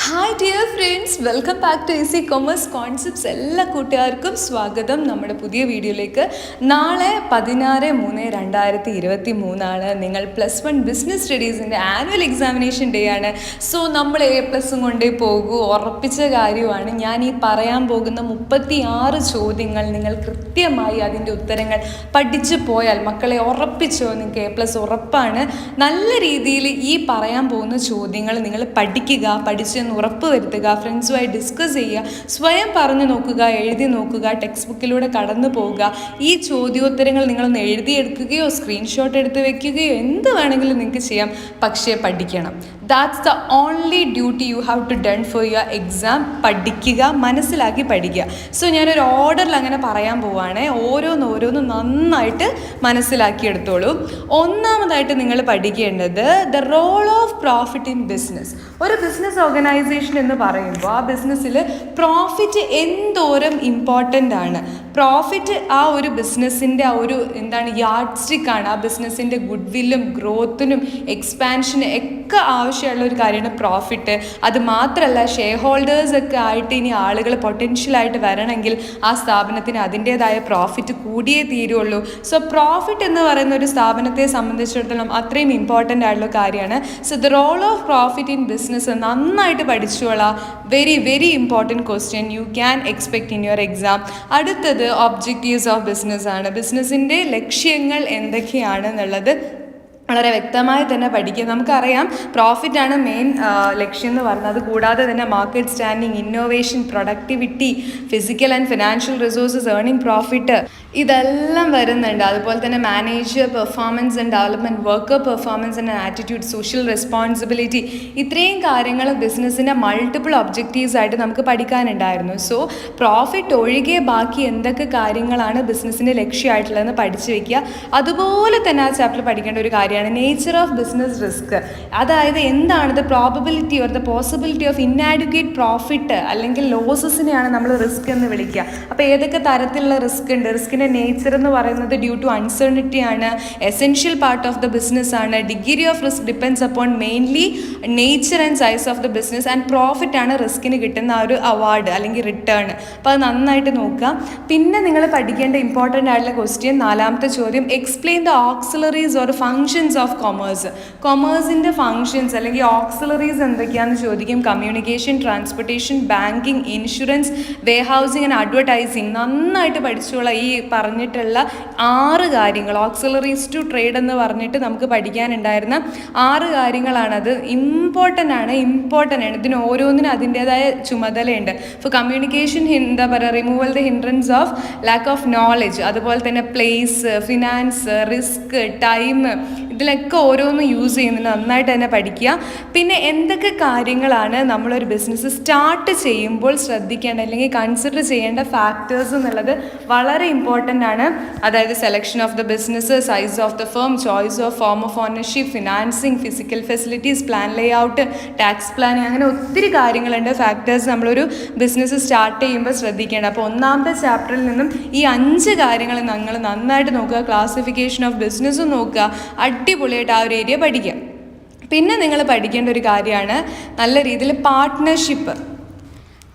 Hi dear friends, welcome back to easy commerce concepts. എല്ലാ കൂട്ടുകാർക്കും സ്വാഗതം നമ്മുടെ പുതിയ വീഡിയോയിലേക്ക്. നാളെ 16/3/2023 നിങ്ങൾ +1 ബിസിനസ് സ്റ്റഡീസിൻ്റെ ആനുവൽ എക്സാമിനേഷൻ ഡേ ആണ്. സോ നമ്മൾ A+ കൊണ്ടേ പോകൂ, ഉറപ്പിച്ച കാര്യമാണ്. ഞാൻ ഈ പറയാൻ പോകുന്ന 36 ചോദ്യങ്ങൾ നിങ്ങൾ കൃത്യമായി അതിൻ്റെ ഉത്തരങ്ങൾ പഠിച്ചു പോയാൽ മക്കളെ ഉറപ്പിച്ചോ, നിങ്ങൾക്ക് A+ ഉറപ്പാണ്. നല്ല രീതിയിൽ ഈ പറയാൻ പോകുന്ന ചോദ്യങ്ങൾ നിങ്ങൾ പഠിച്ച് ഉറപ്പ് വരുത്തുക, ഫ്രണ്ട്സുമായി ഡിസ്കസ് ചെയ്യുക, സ്വയം പറഞ്ഞു നോക്കുക, എഴുതി നോക്കുക, ടെക്സ്റ്റ് ബുക്കിലൂടെ കടന്നു പോവുക. ഈ ചോദ്യോത്തരങ്ങൾ നിങ്ങളൊന്ന് എഴുതിയെടുക്കുകയോ സ്ക്രീൻഷോട്ട് എടുത്ത് വെക്കുകയോ എന്ത് വേണമെങ്കിലും നിങ്ങൾക്ക് ചെയ്യാം, പക്ഷേ പഠിക്കണം. That's the only duty you have to done for your exam. പഠിക്കുക, മനസ്സിലാക്കി പഠിക്കുക. സോ ഞാനൊരു ഓർഡറിൽ അങ്ങനെ പറയാൻ പോവുകയാണേ, ഓരോന്ന് നന്നായിട്ട് മനസ്സിലാക്കിയെടുത്തോളൂ. ഒന്നാമതായിട്ട് നിങ്ങൾ പഠിക്കേണ്ടത് the role of profit in business. ഒരു ബിസിനസ് ഓർഗനൈസേഷൻ എന്ന് പറയുമ്പോൾ ആ ബിസിനസ്സിൽ പ്രോഫിറ്റ് എന്തോരം ഇമ്പോർട്ടൻ്റ് ആണ്. പ്രോഫിറ്റ് ആ ഒരു ബിസിനസ്സിൻ്റെ ആ ഒരു യാർഡ് സ്റ്റിക്കാണ്. ആ ബിസിനസ്സിൻ്റെ ഗുഡ് വില്ലും ഗ്രോത്തിനും എക്സ്പാൻഷനും ഒക്കെ ആവശ്യമുള്ള ഒരു കാര്യമാണ് പ്രോഫിറ്റ്. അത് മാത്രമല്ല, ഷെയർ ഹോൾഡേഴ്സൊക്കെ ആയിട്ട് ഇനി ആളുകൾ പൊട്ടൻഷ്യലായിട്ട് വരണമെങ്കിൽ ആ സ്ഥാപനത്തിന് അതിൻ്റേതായ പ്രോഫിറ്റ് കൂടിയേ തീരുള്ളൂ. സോ പ്രോഫിറ്റ് എന്ന് പറയുന്ന ഒരു സ്ഥാപനത്തെ സംബന്ധിച്ചിടത്തോളം അത്രയും ഇമ്പോർട്ടൻ്റ് ആയിട്ടുള്ള കാര്യമാണ്. So the role of profit in business നന്നായിട്ട് പഠിച്ചോളാം. Very very important question you can expect in your exam. അടുത്തത് ഒബ്ജക്റ്റീവ്സ് ഓഫ് ബിസിനസ് ആണ്. ബിസിനസ്സിൻ്റെ ലക്ഷ്യങ്ങൾ എന്തൊക്കെയാണെന്നുള്ളത് വളരെ വ്യക്തമായി തന്നെ പഠിക്കുക. നമുക്കറിയാം പ്രോഫിറ്റാണ് മെയിൻ ലക്ഷ്യം എന്ന് പറയുന്നത്. കൂടാതെ തന്നെ market standing, innovation, productivity, physical and financial resources, earning profit, ഇതെല്ലാം വരുന്നുണ്ട്. അതുപോലെ തന്നെ manager performance and development, worker performance and attitude, social responsibility, ഇത്രയും കാര്യങ്ങൾ ബിസിനസ്സിൻ്റെ മൾട്ടിപ്പിൾ ഒബ്ജക്റ്റീവ്സ് ആയിട്ട് നമുക്ക് പഠിക്കാനുണ്ടായിരുന്നു. സോ പ്രോഫിറ്റ് ഒഴികെ ബാക്കി എന്തൊക്കെ കാര്യങ്ങളാണ് ബിസിനസ്സിൻ്റെ ലക്ഷ്യമായിട്ടുള്ളതെന്ന് പഠിച്ചു വയ്ക്കുക. അതുപോലെ തന്നെ ആ ചാപ്റ്റർ പഠിക്കേണ്ട ഒരു കാര്യമാണ് നേച്ചർ ഓഫ് ബിസിനസ് റിസ്ക്. അതായത് എന്താണ് the probability or the possibility of inadequate profit അല്ലെങ്കിൽ ലോസസിനെയാണ് നമ്മൾ റിസ്ക് എന്ന് വിളിക്കുക. അപ്പോൾ ഏതൊക്കെ തരത്തിലുള്ള റിസ്ക് ഉണ്ട്? റിസ്കിൻ്റെ നേച്ചർ എന്ന് പറയുന്നത് ഡ്യൂ ടു അൺസർണിറ്റി ആണ്, essential part of the business ആണ്, degree of risk depends upon mainly nature and size of the business, and profit ആണ് റിസ്കിന് കിട്ടുന്ന ആ ഒരു അവാർഡ് അല്ലെങ്കിൽ റിട്ടേൺ. അപ്പോൾ അത് നന്നായിട്ട് നോക്കുക. പിന്നെ നിങ്ങൾ പഠിക്കേണ്ട ഇമ്പോർട്ടൻ്റ് ആയിട്ടുള്ള ക്വസ്റ്റ്യൻ, 4ാമത്തെ ചോദ്യം, explain the auxiliaries or functions of commerce. കൊമേഴ്സിൻ്റെ ഫങ്ഷൻസ് അല്ലെങ്കിൽ ഓക്സിലറീസ് എന്തൊക്കെയാണെന്ന് ചോദിക്കും. Communication, transportation, banking, insurance, warehousing and advertising. നന്നായിട്ട് പഠിച്ചോളാം ഈ പറഞ്ഞിട്ടുള്ള 6 കാര്യങ്ങൾ. ഓക്സിലറീസ് ടു ട്രേഡ് എന്ന് പറഞ്ഞിട്ട് നമുക്ക് പഠിക്കാനുണ്ടായിരുന്ന 6 കാര്യങ്ങളാണത്. ഇമ്പോർട്ടൻ്റ് ആണ്. ഇതിന് ഓരോന്നിനും അതിൻ്റേതായ ചുമതലയുണ്ട്. ഇപ്പോൾ communication removal the hindrance of lack of knowledge, അതുപോലെ തന്നെ പ്ലേസ്, ഫിനാൻസ്, റിസ്ക്, ടൈം, ഇതിലൊക്കെ ഓരോന്നും യൂസ് ചെയ്യുന്നുണ്ട്. നന്നായിട്ട് തന്നെ പഠിക്കുക. പിന്നെ എന്തൊക്കെ കാര്യങ്ങളാണ് നമ്മളൊരു ബിസിനസ് സ്റ്റാർട്ട് ചെയ്യുമ്പോൾ ശ്രദ്ധിക്കേണ്ട അല്ലെങ്കിൽ കൺസിഡർ ചെയ്യേണ്ട ഫാക്ടേഴ്സ് എന്നുള്ളത് വളരെ ഇമ്പോർട്ടൻ്റ് ആണ്. അതായത് selection of the business, size of the firm, choice of form of ownership, financing, physical facilities, plan Leh out, tax planning, അങ്ങനെ ഒത്തിരി കാര്യങ്ങളുണ്ട് ഫാക്ടേഴ്സ് നമ്മളൊരു ബിസിനസ് സ്റ്റാർട്ട് ചെയ്യുമ്പോൾ ശ്രദ്ധിക്കേണ്ട. അപ്പോൾ 1ാമത്തെ ചാപ്റ്ററിൽ നിന്നും ഈ 5 കാര്യങ്ങൾ നിങ്ങൾ നന്നായിട്ട് നോക്കുക. ക്ലാസിഫിക്കേഷൻ ഓഫ് ബിസിനസ്സും നോക്കുക. അടിപൊളിയായിട്ട് ആ ഒരു ഏരിയ പഠിക്കുക. പിന്നെ നിങ്ങൾ പഠിക്കേണ്ട ഒരു കാര്യമാണ് നല്ല രീതിയിൽ പാർട്ട്ണർഷിപ്പ്,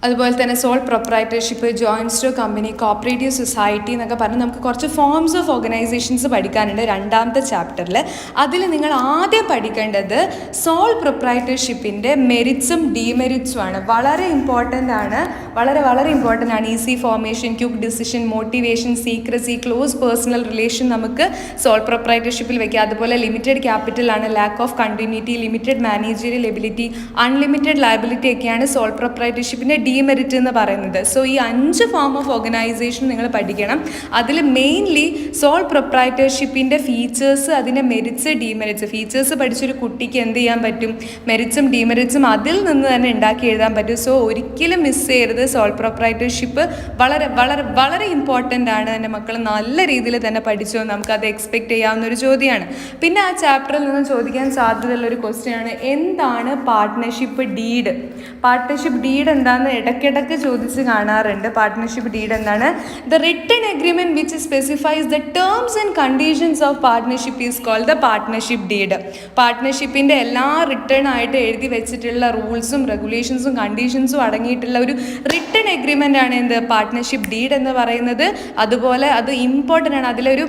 അതുപോലെ തന്നെ sole proprietorship, joint stock company, cooperative society എന്നൊക്കെ പറഞ്ഞ് നമുക്ക് കുറച്ച് ഫോംസ് ഓഫ് ഓർഗനൈസേഷൻസ് പഠിക്കാനുണ്ട് 2ാമത്തെ ചാപ്റ്ററിൽ. അതിൽ നിങ്ങൾ ആദ്യം പഠിക്കേണ്ടത് സോൾ പ്രൊപ്രൈറ്റർഷിപ്പിൻ്റെ മെറിറ്റ്സും ഡീമെറിറ്റ്സും ആണ്. വളരെ ഇമ്പോർട്ടൻ്റ് ആണ്. വളരെ ഇമ്പോർട്ടൻ്റ് ആണ്. Easy formation, quick decision, motivation, secrecy, close personal relation നമുക്ക് സോൾ പ്രൊപ്രൈറ്റർഷിപ്പിൽ വയ്ക്കുക. അതുപോലെ ലിമിറ്റഡ് ക്യാപിറ്റൽ ആണ്, lack of continuity, limited managerial ability, unlimited liability ഒക്കെയാണ് സോൾ പ്രൊപ്രൈറ്റർഷിപ്പിൻ്റെ ഡീമെറിറ്റ് എന്ന് പറയുന്നത്. സോ ഈ 5 ഫോം ഓഫ് ഓർഗനൈസേഷൻ നിങ്ങൾ പഠിക്കണം. അതിൽ മെയിൻലി സോൾ പ്രൊപ്രൈറ്റർഷിപ്പിൻ്റെ ഫീച്ചേഴ്സ്, അതിൻ്റെ മെറിറ്റ്സ്, ഡീമെറിറ്റ്സ്. ഫീച്ചേഴ്സ് പഠിച്ചൊരു കുട്ടിക്ക് എന്ത് ചെയ്യാൻ പറ്റും? മെറിറ്റ്സും ഡീമെറിറ്റ്സും അതിൽ നിന്ന് തന്നെ ഉണ്ടാക്കി എഴുതാൻ പറ്റും. സോ ഒരിക്കലും മിസ് ചെയ്യരുത്. സോൾ പ്രൊപ്രൈറ്റർഷിപ്പ് വളരെ ഇമ്പോർട്ടൻ്റ് ആണ്. എൻ്റെ മക്കൾ നല്ല രീതിയിൽ തന്നെ പഠിച്ചോ, നമുക്കത് എക്സ്പെക്റ്റ് ചെയ്യാവുന്ന ഒരു ചോദ്യമാണ്. പിന്നെ ആ ചാപ്റ്ററിൽ നിന്ന് ചോദിക്കാൻ സാധ്യതയുള്ള ഒരു ക്വസ്റ്റ്യൻ ആണ്, എന്താണ് പാർട്ട്ണർഷിപ്പ് ഡീഡ്? പാർട്ട്ണർഷിപ്പ് ഡീഡ് എന്താണെന്ന് ഇടയ്ക്കിടയ്ക്ക് ചോദിച്ച് കാണാറുണ്ട്. പാർട്ട്ണർഷിപ്പ് ഡീഡ് എന്താണ്? The written agreement which specifies the terms and conditions of partnership is called the partnership deed. പാർട്ട്ണർഷിപ്പിൻ്റെ എല്ലാ റിട്ടേൺ ആയിട്ട് എഴുതി വെച്ചിട്ടുള്ള റൂൾസും റെഗുലേഷൻസും കണ്ടീഷൻസും അടങ്ങിയിട്ടുള്ള ഒരു റിട്ടൺ എഗ്രിമെൻ്റ് ആണ് എന്ത്? പാർട്ട്ണർഷിപ്പ് ഡീഡ് എന്ന് പറയുന്നത്. അതുപോലെ അത് ഇമ്പോർട്ടൻ്റ് ആണ്. അതിലൊരു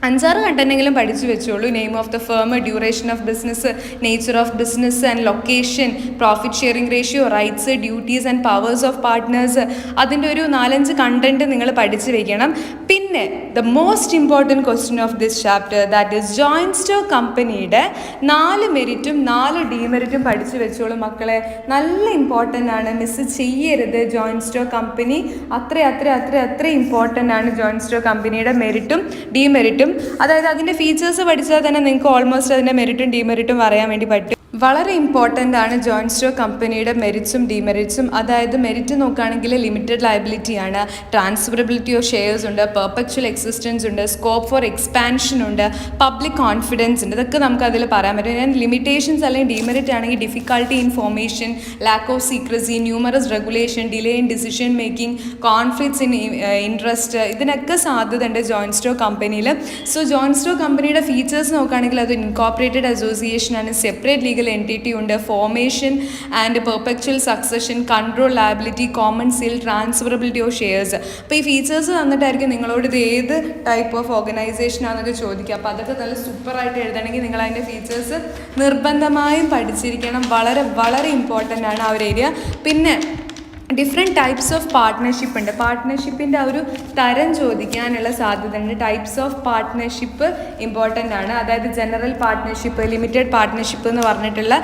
5-6 കണ്ടന്റെങ്കിലും പഠിച്ചു വെച്ചോളൂ. Name of the firm, duration of business, nature of business and location, profit sharing ratio, rights, duties and powers of partners. അതിൻ്റെ ഒരു 4-5 കണ്ടന്റ് നിങ്ങൾ പഠിച്ചു വെക്കണം. പിന്നെ the most important question of this chapter, that is joint stock കമ്പനിയുടെ 4 മെരിറ്റും 4 ഡീമെരിറ്റും പഠിച്ചു വെച്ചോളൂ മക്കളെ. നല്ല ഇമ്പോർട്ടൻ്റ് ആണ്, മിസ് ചെയ്യരുത്. ജോയിൻറ്റ് സ്റ്റോക്ക് കമ്പനി അത്ര ഇമ്പോർട്ടൻ്റ് ആണ്. ജോയിൻറ്റ് സ്റ്റോക്ക് കമ്പനിയുടെ മെരിറ്റും ഡീമെരിറ്റും, അതായത് അതിൻ്റെ ഫീച്ചേഴ്സ് പഠിച്ചാൽ തന്നെ നിങ്ങൾക്ക് ഓൾമോസ്റ്റ് അതിൻ്റെ മെറിറ്റും ഡീമെറിറ്റും പറയാൻ വേണ്ടി പറ്റും. വളരെ ഇമ്പോർട്ടൻ്റ് ആണ് ജോയിൻറ്റ് സ്റ്റോക്ക് കമ്പനിയുടെ മെറിറ്റ്സും ഡീമെറിറ്റ്സും. അതായത് മെറിറ്റ് നോക്കുകയാണെങ്കിൽ ലിമിറ്റഡ് ലയബിലിറ്റി ആണ്, ട്രാൻസ്ഫറബിലിറ്റി ഓഫ് ഷെയർസ് ഉണ്ട്, പെർപെക്ച്വൽ എക്സിസ്റ്റൻസ് ഉണ്ട്, സ്കോപ്പ് ഫോർ എക്സ്പാൻഷൻ ഉണ്ട്, പബ്ലിക് കോൺഫിഡൻസ് ഉണ്ട്. ഇതൊക്കെ നമുക്ക് അതിൽ പറയാൻ പറ്റും. ഞാൻ ലിമിറ്റേഷൻസ് അല്ലെങ്കിൽ ഡീമെറിറ്റ് ആണെങ്കിൽ difficulty in formation, lack of secrecy, numerous regulation, delay in decision making, conflicts in interest, ഇതിനൊക്കെ സാധ്യത ഉണ്ട് ജോയിൻറ്റ് സ്റ്റോക്ക് കമ്പനിയിൽ. സോ ജോയിൻറ്റ് സ്റ്റോക്ക് കമ്പനിയുടെ ഫീച്ചേഴ്സ് നോക്കുകയാണെങ്കിൽ അത് ഇൻകോർപ്പറേറ്റഡ് അസോസിയേഷൻ ആണ്, സെപ്പറേറ്റ് ലീഗൽ എൻറ്റിറ്റി ഉണ്ട്, formation and perpetual succession, control liability, common seal, transferability of shares. അപ്പോൾ ഈ ഫീച്ചേഴ്സ് തന്നിട്ടായിരിക്കും നിങ്ങളോട് ഇത് ഏത് ടൈപ്പ് ഓഫ് ഓർഗനൈസേഷൻ ആണെന്നൊക്കെ ചോദിക്കുക. അപ്പോൾ അതൊക്കെ നല്ല സൂപ്പറായിട്ട് എഴുതണമെങ്കിൽ നിങ്ങൾ അതിൻ്റെ ഫീച്ചേഴ്സ് നിർബന്ധമായും പഠിച്ചിരിക്കണം. വളരെ വളരെ ഇമ്പോർട്ടൻ്റ് ആണ് ആ ഒരു ഏരിയ. പിന്നെ ഡിഫറെൻറ്റ് ടൈപ്സ് ഓഫ് പാർട്ട്ണർഷിപ്പ് ഉണ്ട്. പാർട്ട്ണർഷിപ്പിൻ്റെ ആ ഒരു തരം ചോദിക്കാനുള്ള സാധ്യത ഉണ്ട്. ടൈപ്സ് ഓഫ് പാർട്ട്ണർഷിപ്പ് ഇമ്പോർട്ടൻ്റ് ആണ്. അതായത് ജനറൽ പാർട്ട്ണർഷിപ്പ്, ലിമിറ്റഡ് പാർട്ട്ണർഷിപ്പ് എന്ന് പറഞ്ഞിട്ടുള്ള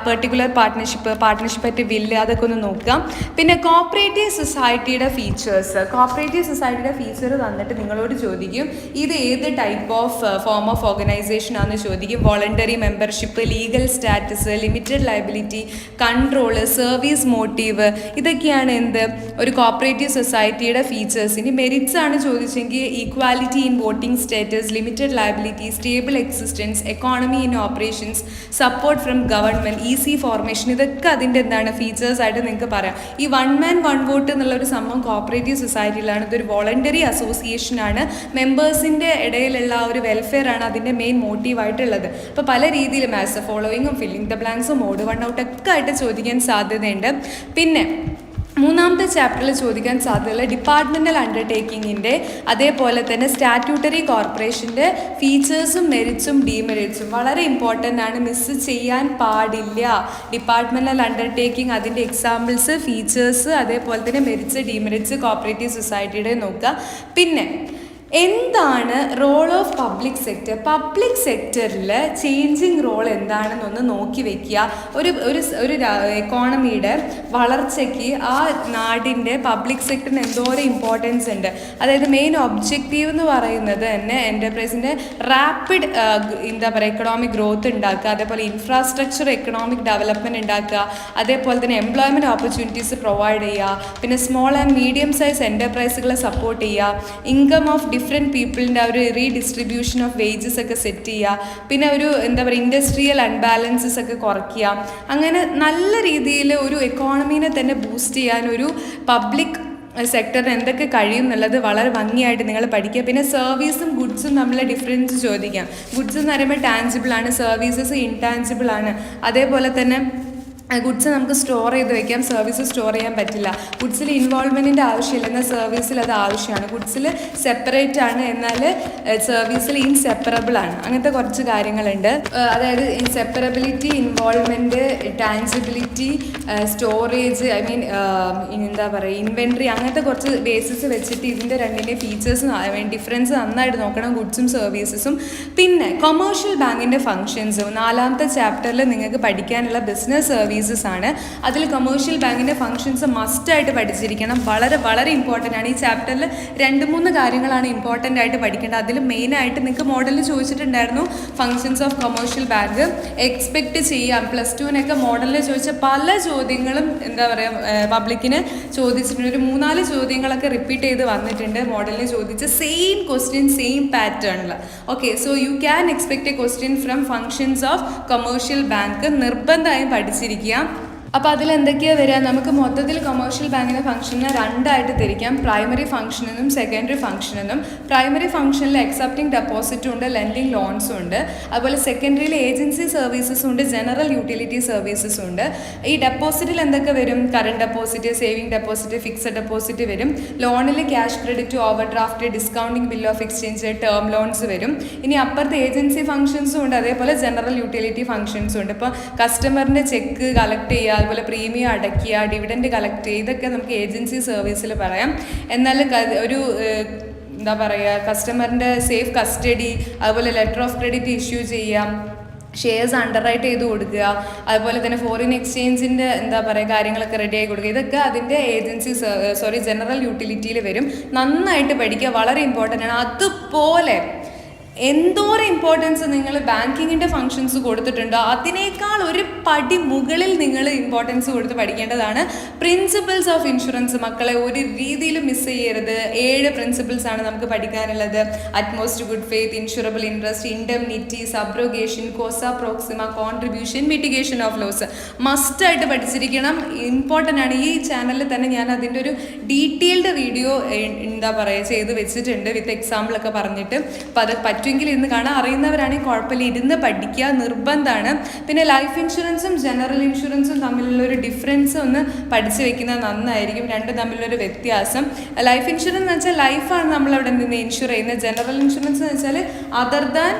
പെർട്ടിക്കുലർ പാർട്ട്ണർഷിപ്പ് ആയിട്ട് വില്ല്, അതൊക്കെ ഒന്ന് നോക്കാം. പിന്നെ കോപ്പറേറ്റീവ് സൊസൈറ്റിയുടെ ഫീച്ചേഴ്സ്, കോപ്പറേറ്റീവ് സൊസൈറ്റിയുടെ ഫീച്ചർ തന്നിട്ട് നിങ്ങളോട് ചോദിക്കും ഇത് ഏത് type of form of organisation ആണെന്ന് ചോദിക്കും. Voluntary membership, legal status, limited liability, control, service motive, ഇതൊക്കെയാണ് എന്ത് ഒരു കോപ്പറേറ്റീവ് സൊസൈറ്റിയുടെ ഫീച്ചേഴ്സ്. ഇനി മെറിറ്റ്സ് ആണ് ചോദിച്ചെങ്കിൽ equality in voting status, limited liability, stable existence, economy in operations, support from government, easy formation, ഇതൊക്കെ അതിൻ്റെ എന്താണ് ഫീച്ചേഴ്സ് ആയിട്ട് നിങ്ങൾക്ക് പറയാം. ഈ 1 man 1 vote എന്നുള്ളൊരു സംഭവം കോപ്പറേറ്റീവ് സൊസൈറ്റിയിലാണ്. ഇതൊരു വോളണ്ടറി അസോസിയേഷൻ ആണ്. മെമ്പേഴ്സിൻ്റെ ഇടയിലുള്ള ആ ഒരു വെൽഫെയർ ആണ് അതിൻ്റെ മെയിൻ മോട്ടീവായിട്ടുള്ളത്. അപ്പോൾ പല രീതിയിലും ആസ് എ ഫോളോയിങ്ങും ഫില്ലിംഗ് ദ ബ്ലാങ്ക്സും മോഡ് 1 out ഒക്കെ ആയിട്ട് ചോദിക്കാൻ സാധ്യതയുണ്ട്. പിന്നെ 3ാമത്തെ ചാപ്റ്ററിൽ ചോദിക്കാൻ സാധ്യതയുള്ള ഡിപ്പാർട്ട്മെൻറ്റൽ അണ്ടർടേക്കിങ്ങിൻ്റെ അതേപോലെ തന്നെ സ്റ്റാറ്റ്യൂട്ടറി കോർപ്പറേഷൻ്റെ ഫീച്ചേഴ്സും മെറിറ്റ്സും ഡീമെറിറ്റ്സും വളരെ ഇമ്പോർട്ടൻ്റ് ആണ്, മിസ് ചെയ്യാൻ പാടില്ല. ഡിപ്പാർട്ട്മെൻറ്റൽ അണ്ടർടേക്കിംഗ്, അതിൻ്റെ എക്സാമ്പിൾസ്, ഫീച്ചേഴ്സ്, അതേപോലെ തന്നെ മെറിറ്റ്സ് ഡീമെറിറ്റ്സ് കോർപ്പറേറ്റീവ് സൊസൈറ്റിയുടെ നോക്കുക. പിന്നെ എന്താണ് role of public sector? Public സെക്ടറിൽ ചേഞ്ചിങ് റോൾ എന്താണെന്നൊന്ന് നോക്കി വെക്കുക. ഒരു എക്കോണമിയുടെ വളർച്ചയ്ക്ക് ആ നാടിൻ്റെ പബ്ലിക് സെക്ടറിന് എന്തോരം ഇമ്പോർട്ടൻസ് ഉണ്ട്. അതായത് മെയിൻ ഒബ്ജക്റ്റീവ് എന്ന് പറയുന്നത് തന്നെ എൻ്റർപ്രൈസിൻ്റെ റാപ്പിഡ് എന്താ പറയുക എക്കണോമിക് ഗ്രോത്ത് ഉണ്ടാക്കുക, അതേപോലെ ഇൻഫ്രാസ്ട്രക്ചർ എക്കണോമിക് ഡെവലപ്മെൻറ്റ് ഉണ്ടാക്കുക, അതേപോലെ തന്നെ എംപ്ലോയ്മെൻറ്റ് ഓപ്പർച്യൂണിറ്റീസ് പ്രൊവൈഡ് ചെയ്യുക, പിന്നെ സ്മോൾ ആൻഡ് മീഡിയം സൈസ് എൻ്റർപ്രൈസുകളെ സപ്പോർട്ട് ചെയ്യുക, ഇൻകം ഓഫ് ഡിഫറെൻറ്റ് പീപ്പിളിൻ്റെ ഒരു റീഡിസ്ട്രിബ്യൂഷൻ ഓഫ് വേജസ് ഒക്കെ സെറ്റ് ചെയ്യുക, പിന്നെ ഒരു എന്താ പറയുക ഇൻഡസ്ട്രിയൽ അൺബാലൻസസ് ഒക്കെ കുറയ്ക്കുക. അങ്ങനെ നല്ല രീതിയിൽ ഒരു എക്കോണമീനെ തന്നെ ബൂസ്റ്റ് ചെയ്യാൻ ഒരു പബ്ലിക് സെക്ടറിന് എന്തൊക്കെ കഴിയും എന്നുള്ളത് വളരെ ഭംഗിയായിട്ട് നിങ്ങൾ പഠിക്കുക. പിന്നെ സർവീസും ഗുഡ്സും തമ്മിലുള്ള ഡിഫറൻസ് ചോദിക്കാം. ഗുഡ്സ് എന്ന് പറയുമ്പോൾ ടാൻജിബിൾ ആണ്, സർവീസസ് ഇൻടാൻജിബിൾ ആണ്. അതേപോലെ തന്നെ ഗുഡ്സ് നമുക്ക് സ്റ്റോർ ചെയ്ത് വെക്കാം, സർവീസ് സ്റ്റോർ ചെയ്യാൻ പറ്റില്ല. ഗുഡ്സിൽ ഇൻവോൾവ്മെൻറ്റിൻ്റെ ആവശ്യമില്ല, എന്നാൽ സർവീസിൽ അത് ആവശ്യമാണ്. ഗുഡ്സിൽ സെപ്പറേറ്റ് ആണ്, എന്നാൽ സർവീസിൽ ഇൻസെപ്പറബിൾ ആണ്. അങ്ങനത്തെ കുറച്ച് കാര്യങ്ങളുണ്ട്. അതായത് separability, involvement, ടാൻജിബിലിറ്റി, storage, I mean എന്താ പറയുക ഇൻവെൻട്രി, അങ്ങനത്തെ കുറച്ച് ബേസിസ് വെച്ചിട്ട് ഇതിൻ്റെ രണ്ടിൻ്റെ ഫീച്ചേഴ്സ് ഡിഫറൻസ് നന്നായിട്ട് നോക്കണം, ഗുഡ്സും സർവീസസും. പിന്നെ കൊമേഴ്ഷ്യൽ ബാങ്കിൻ്റെ ഫങ്ഷൻസും 4ാമത്തെ ചാപ്റ്ററിൽ നിങ്ങൾക്ക് പഠിക്കാനുള്ള ബിസിനസ് സർവീസസ് ആണ്. അതിൽ കൊമേഴ്ഷ്യൽ ബാങ്കിൻ്റെ ഫങ്ഷൻസ് മസ്റ്റായിട്ട് പഠിച്ചിരിക്കണം. വളരെ വളരെ ഇമ്പോർട്ടൻ്റ് ആണ്. ഈ ചാപ്റ്ററിൽ 2-3 കാര്യങ്ങളാണ് ഇമ്പോർട്ടൻ്റ് ആയിട്ട് പഠിക്കേണ്ടത്. അതിൽ മെയിനായിട്ട് നിങ്ങൾക്ക് മോഡലിൽ ചോദിച്ചിട്ടുണ്ടായിരുന്നു functions of commercial bank. Expect ചെയ്യാം +2-നൊക്കെ മോഡലിൽ ചോദിച്ച പല ചോദ്യങ്ങളും എന്താ പറയുക പബ്ലിക്കിന് ചോദിച്ചിട്ടുണ്ട്. ഒരു 3-4 ചോദ്യങ്ങളൊക്കെ റിപ്പീറ്റ് ചെയ്ത് വന്നിട്ടുണ്ട് മോഡലിൽ ചോദിച്ച സെയിം ക്വസ്റ്റ്യൻ, സെയിം പാറ്റേണിൽ. Okay, so you can expect A question from functions of commercial bank. നിർബന്ധമായും പഠിച്ചിരിക്കുക. അപ്പോൾ അതിലെന്തൊക്കെയാണ് വരിക? നമുക്ക് മൊത്തത്തിൽ കൊമേഴ്ഷ്യൽ ബാങ്കിൻ്റെ ഫംഗ്ഷനെ രണ്ടായിട്ട് തിരിക്കാം. പ്രൈമറി ഫംഗ്ഷൻ എന്നും സെക്കൻഡറി ഫംഗ്ഷൻ എന്നും. പ്രൈമറി ഫംഗ്ഷനിൽ അക്സെപ്റ്റിംഗ് ഡെപ്പോസിറ്റും ഉണ്ട്, ലെൻഡിങ് ലോൺസും ഉണ്ട്. അതുപോലെ സെക്കൻഡറിയിൽ ഏജൻസി സർവീസസും ഉണ്ട്, ജനറൽ യൂട്ടിലിറ്റി സർവീസസും ഉണ്ട്. ഈ ഡെപ്പോസിറ്റിൽ എന്തൊക്കെ വരും? Current deposit, saving deposit, fixed deposit വരും. ലോണിൽ cash credit, overdraft, discounting bill of exchange, term loans വരും. ഇനി അപ്പുറത്ത് ഏജൻസി ഫംഗ്ഷൻസും ഉണ്ട്, അതേപോലെ ജനറൽ യൂട്ടിലിറ്റി ഫംഗ്ഷൻസും ഉണ്ട്. ഇപ്പോൾ കസ്റ്റമറിൻ്റെ ചെക്ക് കളക്ട് ചെയ്യുക, അതുപോലെ പ്രീമിയം അടയ്ക്കുക, ഡിവിഡൻഡ് കളക്ട് ചെയ്യുക, ഇതൊക്കെ നമുക്ക് ഏജൻസി സർവീസിൽ പറയാം. എന്നാൽ ഒരു എന്താ പറയുക, കസ്റ്റമറിൻ്റെ സേഫ് കസ്റ്റഡി, അതുപോലെ ലെറ്റർ ഓഫ് ക്രെഡിറ്റ് ഇഷ്യൂ ചെയ്യാം, ഷെയർസ് അണ്ടർ റൈറ്റ് ചെയ്ത് കൊടുക്കുക, അതുപോലെ തന്നെ ഫോറിൻ എക്സ്ചേഞ്ചിൻ്റെ എന്താ പറയുക കാര്യങ്ങളൊക്കെ റെഡി ആയി കൊടുക്കുക, ഇതൊക്കെ അതിൻ്റെ ഏജൻസി ജനറൽ യൂട്ടിലിറ്റിയിൽ വരും. നന്നായിട്ട് പഠിക്കുക, വളരെ ഇമ്പോർട്ടൻ്റ് ആണ്. അതുപോലെ എന്തോരം ഇമ്പോർട്ടൻസ് നിങ്ങൾ ബാങ്കിങ്ങിൻ്റെ ഫങ്ഷൻസ് കൊടുത്തിട്ടുണ്ടോ അതിനേക്കാൾ ഒരു പടി മുകളിൽ നിങ്ങൾ ഇമ്പോർട്ടൻസ് കൊടുത്ത് പഠിക്കേണ്ടതാണ് പ്രിൻസിപ്പിൾസ് ഓഫ് ഇൻഷുറൻസ്. മക്കളെ ഒരു രീതിയിലും മിസ് ചെയ്യരുത്. 7 പ്രിൻസിപ്പിൾസ് ആണ് നമുക്ക് പഠിക്കാനുള്ളത്. Utmost good faith, insurable interest, indemnity, subrogation, causa proxima, contribution, mitigation of loss. മസ്റ്റായിട്ട് പഠിച്ചിരിക്കണം, ഇമ്പോർട്ടൻ്റ് ആണ്. ഈ ചാനലിൽ തന്നെ ഞാൻ അതിൻ്റെ ഒരു ഡീറ്റെയിൽഡ് വീഡിയോ എന്താ പറയുക ചെയ്ത് വെച്ചിട്ടുണ്ട്, വിത്ത് എക്സാമ്പിളൊക്കെ പറഞ്ഞിട്ട്. അപ്പോൾ അത് പറ്റുമെങ്കിൽ ഇരുന്ന് കാണാൻ, അറിയുന്നവരാണെങ്കിൽ കുഴപ്പമില്ല, ഇരുന്ന് പഠിക്കുക, നിർബന്ധമാണ്. പിന്നെ ലൈഫ് ഇൻഷുറൻസും ജനറൽ ഇൻഷുറൻസും തമ്മിലുള്ള ഒരു ഡിഫറൻസ് ഒന്ന് പഠിച്ചു വെക്കുന്നത് നന്നായിരിക്കും. രണ്ടും തമ്മിലൊരു വ്യത്യാസം. ലൈഫ് ഇൻഷുറൻസ് എന്ന് വെച്ചാൽ ലൈഫാണ് നമ്മളവിടെ നിന്ന് ഇൻഷുർ ചെയ്യുന്നത്. ജനറൽ ഇൻഷുറൻസ് എന്ന് വെച്ചാൽ അതർ ദാൻ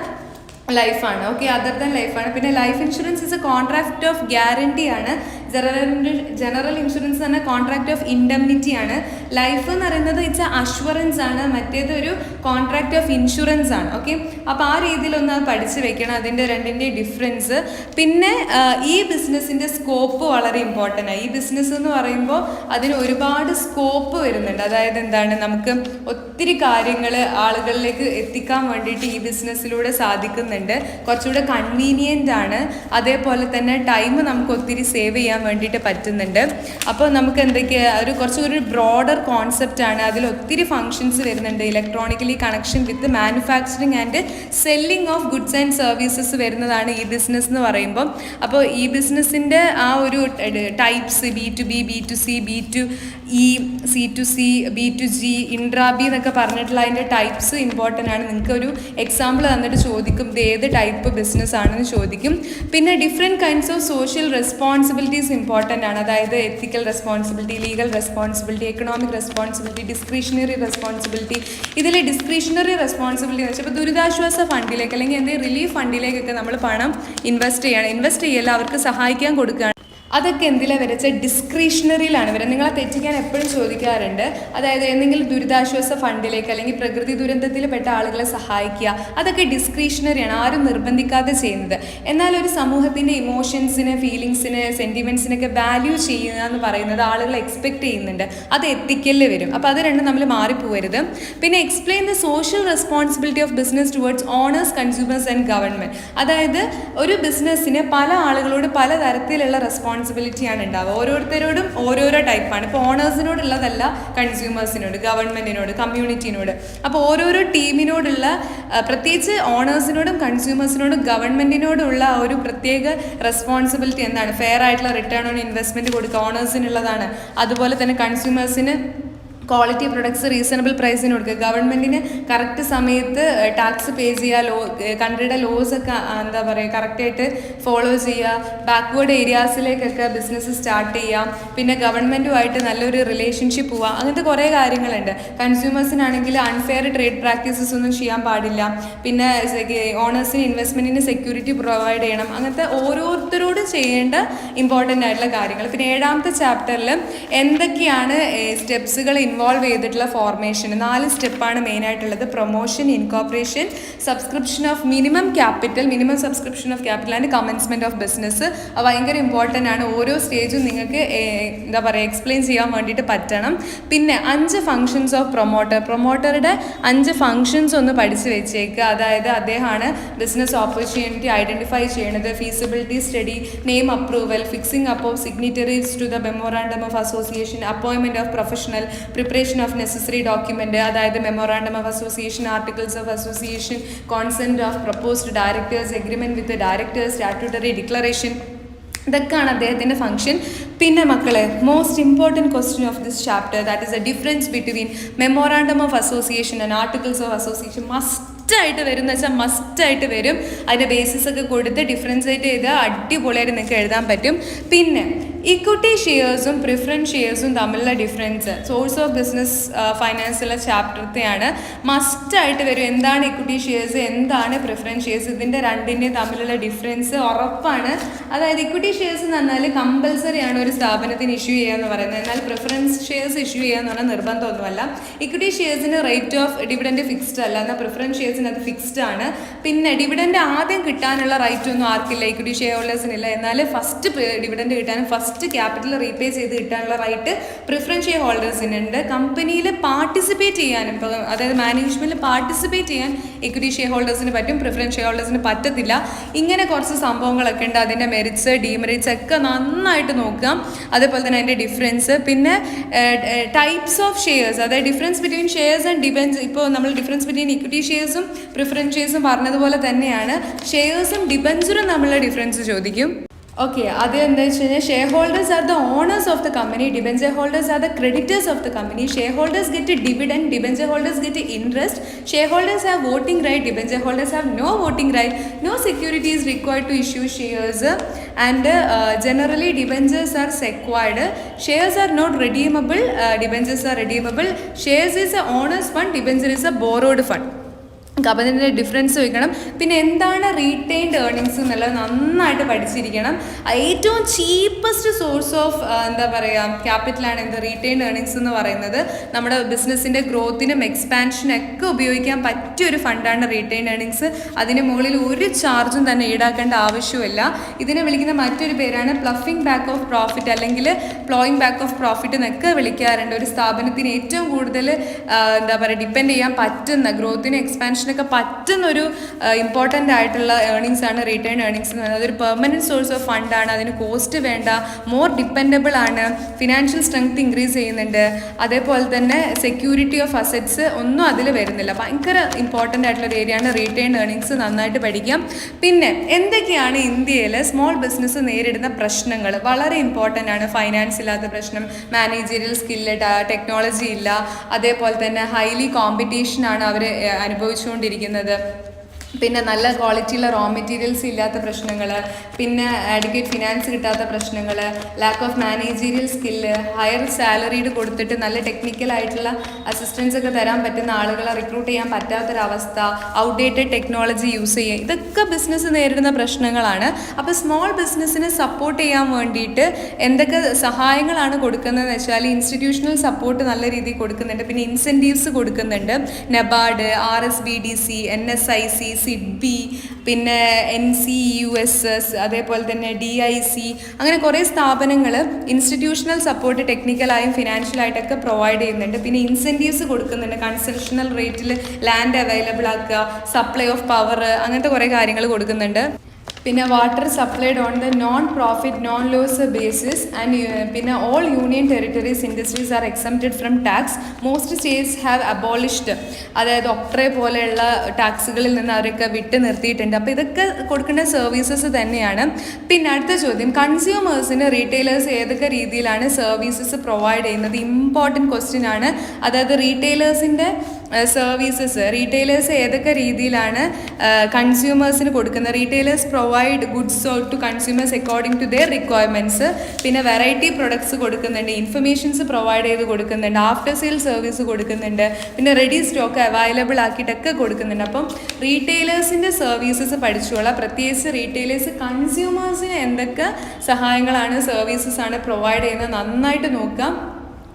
ലൈഫാണ്. ഓക്കെ, അതർ ദാൻ ലൈഫാണ്. പിന്നെ life insurance is A contract of guarantee ആണ്. ജനറൽ ഇൻഷുറൻസ് തന്നെ കോൺട്രാക്ട് ഓഫ് ഇൻഡെംനിറ്റി ആണ്. ലൈഫ് എന്ന് പറയുന്നത് ഇറ്റ്സ് എ അഷ്വറൻസ് ആണ്, മറ്റേത് ഒരു കോൺട്രാക്ട് ഓഫ് ഇൻഷുറൻസ് ആണ്. ഓക്കെ, അപ്പോൾ ആ രീതിയിലൊന്ന് അത് പഠിച്ചു വെക്കണം, അതിൻ്റെ രണ്ടിൻ്റെ ഡിഫറൻസ്. പിന്നെ ഈ ബിസിനസ്സിൻ്റെ സ്കോപ്പ് വളരെ ഇമ്പോർട്ടൻ്റ് ആണ്. ഈ ബിസിനസ് എന്ന് പറയുമ്പോൾ അതിന് ഒരുപാട് സ്കോപ്പ് വരുന്നുണ്ട്. അതായത് എന്താണ്, നമുക്ക് ഒത്തിരി കാര്യങ്ങൾ ആളുകളിലേക്ക് എത്തിക്കാൻ വേണ്ടിയിട്ട് ഈ ബിസിനസ്സിലൂടെ സാധിക്കുന്നുണ്ട്. കുറച്ചുകൂടെ കൺവീനിയൻ്റ് ആണ്. അതേപോലെ തന്നെ ടൈം നമുക്ക് ഒത്തിരി സേവ് ചെയ്യാൻ വേണ്ടിയിട്ട് പറ്റുന്നുണ്ട്. അപ്പോൾ നമുക്ക് എന്തൊക്കെയാണ് കുറച്ചൊരു ബ്രോഡർ കോൺസെപ്റ്റ് ആണ്. അതിൽ ഒത്തിരി ഫങ്ഷൻസ് വരുന്നുണ്ട്. Electronically connection with manufacturing and selling of goods and services വരുന്നതാണ് ഈ ബിസിനസ് എന്ന് പറയുമ്പോൾ. അപ്പോൾ ഈ ബിസിനസ്സിൻ്റെ ആ ഒരു types B2B, B2C, B2E, C2C, B2G, ഇൻട്രാബി എന്നൊക്കെ പറഞ്ഞിട്ടുള്ള അതിൻ്റെ ടൈപ്സ് ഇമ്പോർട്ടൻ്റ് ആണ്. നിങ്ങൾക്ക് ഒരു എക്സാമ്പിൾ തന്നിട്ട് ചോദിക്കും ഇത് ഏത് ടൈപ്പ് ബിസിനസ് ആണെന്ന് ചോദിക്കും. പിന്നെ different kinds of social responsibilities important ആണ്. അതായത് ethical responsibility, legal responsibility, economic responsibility, discretionary responsibility. ഇതിൽ ഡിസ്ക്രിഷണറി റെസ്പോൺസിബിലിറ്റി എന്ന് വെച്ചാൽ ഇപ്പോൾ ദുരിതാശ്വാസ ഫണ്ടിലേക്ക് അല്ലെങ്കിൽ എന്തെങ്കിലും റിലീഫ് ഫണ്ടിലേക്കൊക്കെ നമ്മൾ പണം ഇൻവെസ്റ്റ് ചെയ്യല്ല, അവർക്ക് സഹായിക്കാൻ കൊടുക്കുകയാണ്. അതൊക്കെ എന്തിലാണ് വരച്ച ഡിസ്ക്രിഷണറിയിലാണ് വരിക. നിങ്ങളെ തെറ്റിക്കാൻ എപ്പോഴും ചോദിക്കാറുണ്ട്. അതായത് എന്തെങ്കിലും ദുരിതാശ്വാസ ഫണ്ടിലേക്ക് അല്ലെങ്കിൽ പ്രകൃതി ദുരന്തത്തിൽ പെട്ട ആളുകളെ സഹായിക്കുക, അതൊക്കെ ഡിസ്ക്രിഷണറിയാണ്, ആരും നിർബന്ധിക്കാതെ ചെയ്യുന്നത്. എന്നാൽ ഒരു സമൂഹത്തിൻ്റെ ഇമോഷൻസിന്, ഫീലിങ്സിന്, സെൻറ്റിമെൻറ്റ്സിനൊക്കെ വാല്യൂ ചെയ്യുക എന്ന് പറയുന്നത് ആളുകൾ എക്സ്പെക്റ്റ് ചെയ്യുന്നുണ്ട്. അത് എത്തിക്കലിൽ വരും. അപ്പോൾ അത് രണ്ടും നമ്മൾ മാറിപ്പോകരുത്. പിന്നെ explain the social responsibility of business towards owners, consumers and government. അതായത് ഒരു ബിസിനസ്സിന് പല ആളുകളോട് പലതരത്തിലുള്ള റെസ്പോൺസിബിലിറ്റിയാണ് ഉണ്ടാവുക. ഓരോരുത്തരോടും ഓരോരോ ടൈപ്പാണ്. ഇപ്പോൾ ഓണേഴ്സിനോടുള്ളതല്ല കൺസ്യൂമേഴ്സിനോട്, ഗവൺമെൻറ്റിനോട്, കമ്മ്യൂണിറ്റിനോട്. അപ്പോൾ ഓരോരോ ടീമിനോടുള്ള, പ്രത്യേകിച്ച് ഓണേഴ്സിനോടും കൺസ്യൂമേഴ്സിനോടും ഗവൺമെൻറ്റിനോടുള്ള ഒരു പ്രത്യേക റെസ്പോൺസിബിലിറ്റി എന്താണ്? ഫെയർ ആയിട്ടുള്ള റിട്ടേൺ ഓൺ ഇൻവെസ്റ്റ്മെൻറ്റ് കൊടുക്കുക, ഓണേഴ്സിനുള്ളതാണ്. അതുപോലെ തന്നെ കൺസ്യൂമേഴ്സിന് ക്വാളിറ്റി പ്രൊഡക്ട്സ് റീസണബിൾ പ്രൈസിന് കൊടുക്കുക, ഗവൺമെൻറ്റിന് കറക്റ്റ് സമയത്ത് ടാക്സ് പേ ചെയ്യുക, കൺട്രിയുടെ ലോസ് ഒക്കെ എന്താ പറയുക കറക്റ്റായിട്ട് ഫോളോ ചെയ്യുക, ബാക്ക്വേർഡ് ഏരിയാസിലേക്കൊക്കെ ബിസിനസ് സ്റ്റാർട്ട് ചെയ്യാം, പിന്നെ ഗവൺമെൻറ്റുമായിട്ട് നല്ലൊരു റിലേഷൻഷിപ്പ് പോവുക, അങ്ങനത്തെ കുറേ കാര്യങ്ങളുണ്ട്. കൺസ്യൂമേഴ്സിനാണെങ്കിൽ അൺഫെയർ ട്രേഡ് പ്രാക്ടീസസ് ഒന്നും ചെയ്യാൻ പാടില്ല. പിന്നെ ഓണേഴ്സിന് ഇൻവെസ്റ്റ്മെൻറ്റിന് സെക്യൂരിറ്റി പ്രൊവൈഡ് ചെയ്യണം. അങ്ങനത്തെ ഓരോരുത്തരോടും ചെയ്യേണ്ട ഇമ്പോർട്ടൻ്റ് ആയിട്ടുള്ള കാര്യങ്ങൾ. പിന്നെ 7ാമത്തെ ചാപ്റ്ററിൽ എന്തൊക്കെയാണ് സ്റ്റെപ്സുകൾ ഇൻവോൾവ് ചെയ്തിട്ടുള്ള ഫോർമേഷൻ 4 സ്റ്റെപ്പാണ് മെയിനായിട്ടുള്ളത്. Promotion, incorporation, subscription of minimum subscription of capital and commencement of business. അത് ഭയങ്കര ഇമ്പോർട്ടൻ്റ് ആണ്. ഓരോ സ്റ്റേജും നിങ്ങൾക്ക് എന്താ പറയുക എക്സ്പ്ലെയിൻ ചെയ്യാൻ വേണ്ടിയിട്ട് പറ്റണം. പിന്നെ 5 ഫങ്ഷൻസ് ഓഫ് പ്രൊമോട്ടറുടെ 5 ഫങ്ഷൻസ് ഒന്ന് പഠിച്ച് വെച്ചേക്കുക. അതായത് അദ്ദേഹമാണ് ബിസിനസ് ഓപ്പർച്യൂണിറ്റി ഐഡൻറ്റിഫൈ ചെയ്യണത്, feasibility study, name approval, fixing up of signatories to the memorandum of association, appointment of professional, preparation of necessary document, അതായത് memorandum of association, articles of association, consent of proposed directors, agreement with directors, statutory declaration, ഇതൊക്കെയാണ് അദ്ദേഹത്തിൻ്റെ function. പിന്നെ മക്കളെ, most important question of this chapter, that is a difference between memorandum of association and articles of association. മസ്റ്റായിട്ട് വരും എന്ന് വെച്ചാൽ മസ്റ്റായിട്ട് വരും. അതിൻ്റെ ബേസിസ് ഒക്കെ കൊടുത്ത് ഡിഫറൻസിയേറ്റ് ചെയ്ത് അടിപൊളിയായിട്ട് നിങ്ങൾക്ക് എഴുതാൻ പറ്റും. പിന്നെ ഇക്വിറ്റി ഷെയർസും പ്രിഫറൻസ് ഷെയർസും തമ്മിലുള്ള ഡിഫറൻസ് സോഴ്സ് ഓഫ് ബിസിനസ് ഫൈനാൻസുള്ള ചാപ്റ്ററത്തെയാണ്. മസ്റ്റായിട്ട് വരും. എന്താണ് ഇക്വിറ്റി ഷെയർസ്, എന്താണ് പ്രിഫറൻസ് ഷെയർസ്, ഇതിൻ്റെ രണ്ടിൻ്റെയും തമ്മിലുള്ള ഡിഫറൻസ് ഉറപ്പാണ്. അതായത് ഇക്വിറ്റി ഷെയർസ് എന്ന് പറഞ്ഞാൽ കമ്പൽസറി ആണ് ഒരു സ്ഥാപനത്തിന് ഇഷ്യൂ ചെയ്യുക എന്ന് പറയുന്നത്. എന്നാൽ പ്രിഫറൻസ് ഷെയർസ് ഇഷ്യൂ ചെയ്യുക എന്ന് പറഞ്ഞാൽ നിർബന്ധമൊന്നുമല്ല. ഇക്വിറ്റി ഷെയർസിന് റേറ്റ് ഓഫ് ഡിവിഡൻഡ് ഫിക്സ്ഡ് അല്ല, എന്നാൽ പ്രിഫറൻസ് ഷെയർസിന് അത് ഫിക്സ്ഡ് ആണ്. പിന്നെ ഡിവിഡൻഡ് ആദ്യം കിട്ടാനുള്ള റൈറ്റ് ഒന്നും ആർക്കില്ല, ഇക്വിറ്റി ഷെയർ ഹോൾഡേഴ്സിനില്ല. എന്നാൽ ഫസ്റ്റ് ഡിവിഡൻഡ് കിട്ടാനും ഫസ്റ്റ് ക്യാപിറ്റൽ റീപേ ചെയ്ത് കിട്ടാനുള്ള റൈറ്റ് പ്രിഫറൻസ് ഷെയർ ഹോൾഡേഴ്സിനുണ്ട്. കമ്പനിയിൽ പാർട്ടിസിപ്പേറ്റ് ചെയ്യാനും, ഇപ്പോൾ അതായത് മാനേജ്മെൻറ്റിൽ പാർട്ടിസിപ്പേറ്റ് ചെയ്യാൻ ഇക്വിറ്റി ഷെയർ ഹോൾഡേഴ്സിന് പറ്റും, പ്രിഫറൻസ് ഷെയർ ഹോൾഡേഴ്സിന് പറ്റത്തില്ല. ഇങ്ങനെ കുറച്ച് സംഭവങ്ങളൊക്കെ ഉണ്ട്. അതിൻ്റെ മെറിറ്റ്സ് ഡീമെറിറ്റ്സ് ഒക്കെ നന്നായിട്ട് നോക്കാം. അതേപോലെ തന്നെ അതിൻ്റെ ഡിഫറൻസ്. പിന്നെ ടൈപ്സ് ഓഫ് ഷെയർസ്, അതായത് difference between shares and debenture. ഇപ്പോൾ നമ്മൾ ഡിഫറൻസ് ബിറ്റ്വീൻ ഇക്വിറ്റി ഷെയർസും പ്രിഫറൻസ് ഷെയർസും പറഞ്ഞതുപോലെ തന്നെയാണ് ഷെയർസും ഡിബെഞ്ചറും തമ്മിലുള്ള ഡിഫറൻസ് ചോദിക്കും. ഓക്കെ, അത് എന്താ വെച്ച് കഴിഞ്ഞാൽ share holders are the owners of the company, debenture holders are the creditors of the company. Share holders get dividend, debenture holders get interest. Share holders have voting right, debenture holders have no voting right. No security is required to issue shares and generally debentures are secured. Shares are not redeemable, debentures are redeemable. Shares is a owner's fund, debenture is a borrowed fund. അപ്പോൾ അതിൻ്റെ difference ചോദിക്കണം. പിന്നെ എന്താണ് retained earnings എന്നുള്ളത് നന്നായിട്ട് പഠിച്ചിരിക്കണം. ഏറ്റവും cheapest source of എന്താ പറയുക ക്യാപിറ്റലാണ് എന്ത് റീറ്റെയിൻഡ് ഏർണിങ്സ് എന്ന് പറയുന്നത്. നമ്മുടെ ബിസിനസ്സിൻ്റെ ഗ്രോത്തിനും എക്സ്പാൻഷനും ഒക്കെ ഉപയോഗിക്കാൻ പറ്റിയൊരു ഫണ്ടാണ് റീറ്റെയിൻഡ് ഏർണിങ്സ്. അതിന് മുകളിൽ ഒരു ചാർജും തന്നെ ഈടാക്കേണ്ട ആവശ്യമില്ല. ഇതിനെ വിളിക്കുന്ന മറ്റൊരു പേരാണ് പ്ലഫിംഗ് ബാക്ക് ഓഫ് പ്രോഫിറ്റ് അല്ലെങ്കിൽ പ്ലോയിങ് ബാക്ക് ഓഫ് പ്രോഫിറ്റ് എന്നൊക്കെ വിളിക്കാറുണ്ട്. ഒരു സ്ഥാപനത്തിന് ഏറ്റവും കൂടുതൽ എന്താ പറയുക ഡിപ്പെൻഡ് ചെയ്യാൻ പറ്റുന്ന ഗ്രോത്തിനും എക്സ്പാൻഷൻ ഒക്കെ പറ്റുന്നൊരു ഇമ്പോർട്ടൻ്റ് ആയിട്ടുള്ള ഏർണിങ്സ് ആണ് റിട്ടേൺ ഏർണിങ്സ് എന്ന് പറയുന്നത്. അതൊരു പെർമനൻറ്റ് സോഴ്സ് ഓഫ് ഫണ്ടാണ്. അതിന് കോസ്റ്റ് വേണ്ട, മോർ ഡിപ്പെൻഡബിൾ ആണ്, ഫിനാൻഷ്യൽ സ്ട്രെങ്ത് ഇൻക്രീസ് ചെയ്യുന്നുണ്ട്. അതേപോലെ തന്നെ സെക്യൂരിറ്റി ഓഫ് അസറ്റ്സ് ഒന്നും അതിൽ വരുന്നില്ല. ഭയങ്കര ഇമ്പോർട്ടൻ്റ് ആയിട്ടുള്ള ഒരു ഏരിയയാണ് റീറ്റെയിൻ ഏർണിങ്സ്. നന്നായിട്ട് പഠിക്കാം. പിന്നെ എന്തൊക്കെയാണ് ഇന്ത്യയിൽ സ്മോൾ ബിസിനസ് നേരിടുന്ന പ്രശ്നങ്ങൾ? വളരെ ഇമ്പോർട്ടൻ്റ് ആണ്. ഫൈനാൻസ് ഇല്ലാത്ത പ്രശ്നം, മാനേജറിയൽ സ്കില്ല്, ടെക്നോളജി ഇല്ല, അതേപോലെ തന്നെ ഹൈലി കോമ്പറ്റീഷനാണ് അവർ അനുഭവിച്ചുകൊണ്ടിരിക്കുന്നത്. പിന്നെ നല്ല ക്വാളിറ്റിയുള്ള റോ മെറ്റീരിയൽസ് ഇല്ലാത്ത പ്രശ്നങ്ങൾ, പിന്നെ അഡിക്വേറ്റ് ഫിനാൻസ് കിട്ടാത്ത പ്രശ്നങ്ങൾ, lack of managerial skill, higher salaried കൊടുത്തിട്ട് നല്ല ടെക്നിക്കലായിട്ടുള്ള അസിസ്റ്റൻസ് ഒക്കെ തരാൻ പറ്റുന്ന ആളുകളെ റിക്രൂട്ട് ചെയ്യാൻ പറ്റാത്തൊരവസ്ഥ, ഔട്ട്ഡേറ്റഡ് ടെക്നോളജി യൂസ് ചെയ്യുക, ഇതൊക്കെ ബിസിനസ് നേരിടുന്ന പ്രശ്നങ്ങളാണ്. അപ്പോൾ സ്മോൾ ബിസിനസ്സിനെ സപ്പോർട്ട് ചെയ്യാൻ വേണ്ടിയിട്ട് എന്തൊക്കെ സഹായങ്ങളാണ് കൊടുക്കുന്നതെന്ന് വെച്ചാൽ ഇൻസ്റ്റിറ്റ്യൂഷണൽ സപ്പോർട്ട് നല്ല രീതിയിൽ കൊടുക്കുന്നുണ്ട്. പിന്നെ ഇൻസെൻറ്റീവ്സ് കൊടുക്കുന്നുണ്ട്. നബാർഡ്, RSBDC, NSIC, സിഡ്ബി, പിന്നെ NCUSS, അതേപോലെ തന്നെ DIC, അങ്ങനെ കുറേ സ്ഥാപനങ്ങൾ ഇൻസ്റ്റിറ്റ്യൂഷണൽ സപ്പോർട്ട് ടെക്നിക്കലായും ഫിനാൻഷ്യലായിട്ടൊക്കെ പ്രൊവൈഡ് ചെയ്യുന്നുണ്ട്. പിന്നെ ഇൻസെൻറ്റീവ്സ് കൊടുക്കുന്നുണ്ട്. കൺസെഷണൽ റേറ്റിൽ ലാൻഡ് അവൈലബിൾ ആക്കുക, സപ്ലൈ ഓഫ് പവർ, അങ്ങനത്തെ കുറേ കാര്യങ്ങൾ കൊടുക്കുന്നുണ്ട്. പിന്നെ water supplied on the non profit non loss basis and പിന്നെ all union territories industries are exempted from tax. Most states have abolished, അതായത് ഒക്ട്രെ പോലെയുള്ള ടാക്സുകളിൽ നിന്ന് അവരൊക്കെ വിട്ട് നിർത്തിയിട്ടുണ്ട്. അപ്പോൾ ഇതൊക്കെ കൊടുക്കേണ്ട സർവീസസ് തന്നെയാണ്. പിന്നെ അടുത്ത ചോദ്യം, കൺസ്യൂമേഴ്സിന് റീറ്റെയിലേഴ്സ് ഏതൊക്കെ രീതിയിലാണ് സർവീസസ് പ്രൊവൈഡ് ചെയ്യുന്നത്? ഇമ്പോർട്ടൻറ്റ് ക്വസ്റ്റ്യൻ ആണ്. അതായത് റീറ്റെയിലേഴ്സിൻ്റെ സർവീസസ് റീറ്റെയിലേഴ്സ് ഏതൊക്കെ രീതിയിലാണ് കൺസ്യൂമേഴ്സിന് കൊടുക്കുന്നത്? Retailers provide goods to consumers according to their requirements. പിന്നെ വെറൈറ്റി പ്രൊഡക്ട്സ് കൊടുക്കുന്നുണ്ട്, ഇൻഫർമേഷൻസ് പ്രൊവൈഡ് ചെയ്ത് കൊടുക്കുന്നുണ്ട്, ആഫ്റ്റർ സെയിൽ സർവീസ് കൊടുക്കുന്നുണ്ട്, പിന്നെ റെഡി സ്റ്റോക്ക് അവൈലബിൾ ആക്കിയിട്ടൊക്കെ കൊടുക്കുന്നുണ്ട്. അപ്പം റീറ്റെയിലേഴ്സിൻ്റെ സർവീസസ് പഠിച്ചോളാം. പ്രത്യേകിച്ച് റീറ്റെയിലേഴ്സ് കൺസ്യൂമേഴ്സിന് എന്തൊക്കെ സഹായങ്ങളാണ് സർവീസസ് ആണ് പ്രൊവൈഡ് ചെയ്യുന്നത് നന്നായിട്ട് നോക്കാം.